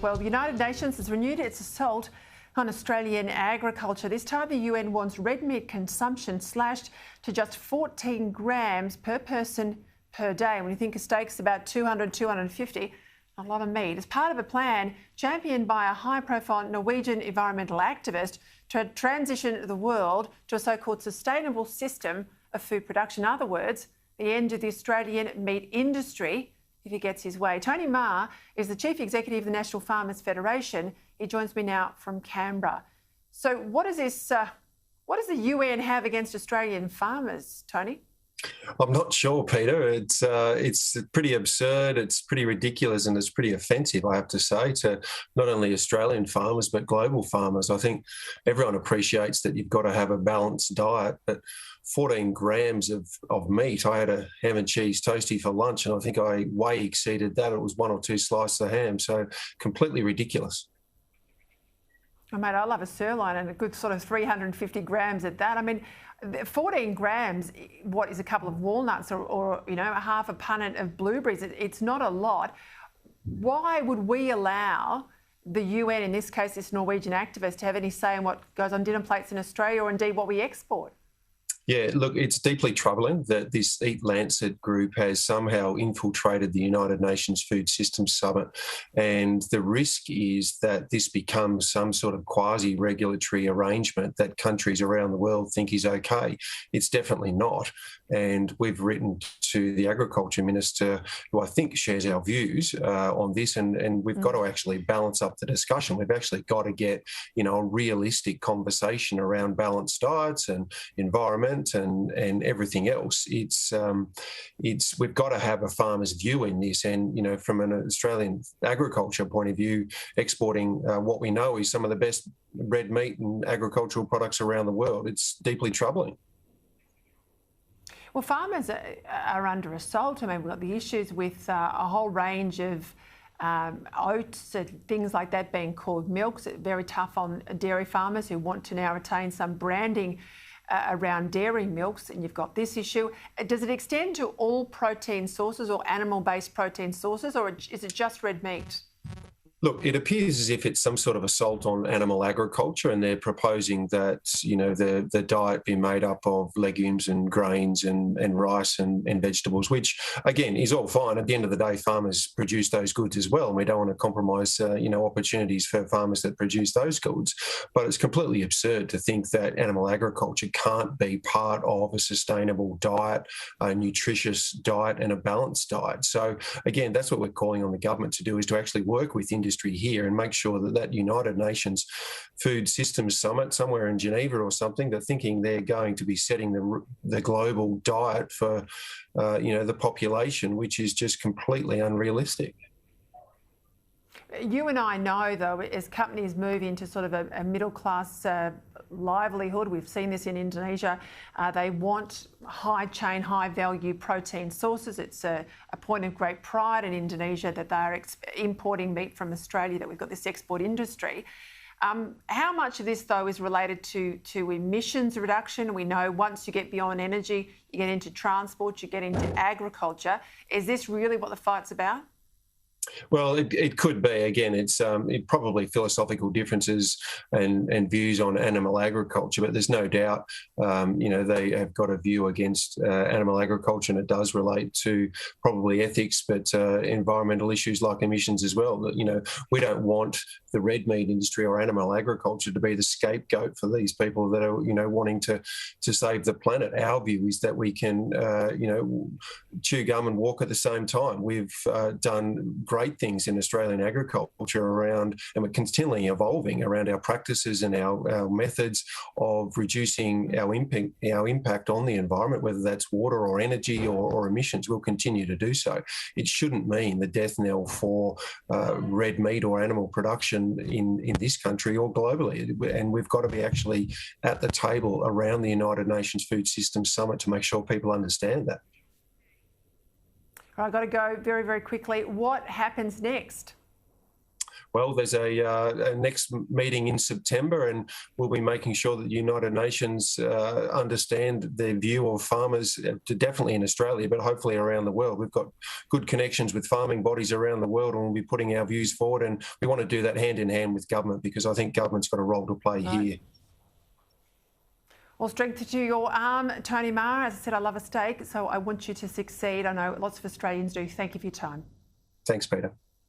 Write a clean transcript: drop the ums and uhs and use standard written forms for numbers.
Well, the United Nations has renewed its assault on Australian agriculture. This time the UN wants red meat consumption slashed to just 14 grams per person per day. When you think a steak's about 200, 250, a lot of meat. As part of a plan championed by a high-profile Norwegian environmental activist to transition the world to a so-called sustainable system of food production. In other words, the end of the Australian meat industry if he gets his way. Tony Maher is the Chief Executive of the National Farmers Federation. He joins me now from Canberra. So what does the UN have against Australian farmers, Tony? I'm not sure, Peter. It's pretty absurd, it's pretty ridiculous, and it's pretty offensive, I have to say, to not only Australian farmers but global farmers. I think everyone appreciates that you've got to have a balanced diet, but 14 grams of meat. I had a ham and cheese toastie for lunch, and I think I way exceeded that. It was 1 or 2 slices of ham, so completely ridiculous. Oh, mate, I love a sirloin and a good sort of 350 grams at that. I mean, 14 grams, what is a couple of walnuts or you know, a half a punnet of blueberries? It's not a lot. Why would we allow the UN, in this case this Norwegian activist, to have any say in what goes on dinner plates in Australia or indeed what we export? Yeah, look, it's deeply troubling that this Eat Lancet group has somehow infiltrated the United Nations Food Systems Summit, and the risk is that this becomes some sort of quasi-regulatory arrangement that countries around the world think is okay. It's definitely not, and we've written to the Agriculture Minister, who I think shares our views on this, and we've got to actually balance up the discussion. We've actually got to get, you know, a realistic conversation around balanced diets and environment and everything else. We've got to have a farmer's view in this, and you know, from an Australian agriculture point of view, exporting what we know is some of the best red meat and agricultural products around the world. It's deeply troubling. Well, farmers are under assault. I mean, we've got the issues with a whole range of oats and things like that being called milks. It's very tough on dairy farmers who want to now retain some branding around dairy milks, and you've got this issue. Does it extend to all protein sources or animal-based protein sources, or is it just red meat? Look, it appears as if it's some sort of assault on animal agriculture, and they're proposing that, you know, the diet be made up of legumes and grains and rice and vegetables, which, again, is all fine. At the end of the day, farmers produce those goods as well, and we don't want to compromise, you know, opportunities for farmers that produce those goods. But it's completely absurd to think that animal agriculture can't be part of a sustainable diet, a nutritious diet and a balanced diet. So, again, that's what we're calling on the government to do, is to actually work with industry here and make sure that United Nations Food Systems Summit somewhere in Geneva or something, they're thinking they're going to be setting the global diet for you know, the population, which is just completely unrealistic. You and I know, though, as companies move into sort of a middle-class livelihood, we've seen this in Indonesia, they want high-chain, high-value protein sources. It's a point of great pride in Indonesia that they're importing meat from Australia, that we've got this export industry. How much of this, though, is related to emissions reduction? We know once you get beyond energy, you get into transport, you get into agriculture. Is this really what the fight's about? Well, it could be. Again, it's probably philosophical differences and views on animal agriculture, but there's no doubt, you know, they have got a view against animal agriculture, and it does relate to probably ethics, but environmental issues like emissions as well. That, you know, we don't want the red meat industry or animal agriculture to be the scapegoat for these people that are, you know, wanting to save the planet. Our view is that we can, you know, chew gum and walk at the same time. We've done great things in Australian agriculture around, and we're continually evolving around our practices and our methods of reducing our impact on the environment, whether that's water or energy or emissions. We'll continue to do so. It shouldn't mean the death knell for red meat or animal production in this country or globally. And we've got to be actually at the table around the United Nations Food Systems Summit to make sure people understand that. I've got to go very, very quickly. What happens next? Well, there's a next meeting in September, and we'll be making sure that the United Nations understand their view of farmers, definitely in Australia, but hopefully around the world. We've got good connections with farming bodies around the world, and we'll be putting our views forward. And we want to do that hand in hand with government, because I think government's got a role to play here. Well, strength to your arm, Tony Maher. As I said, I love a steak, so I want you to succeed. I know lots of Australians do. Thank you for your time. Thanks, Peter.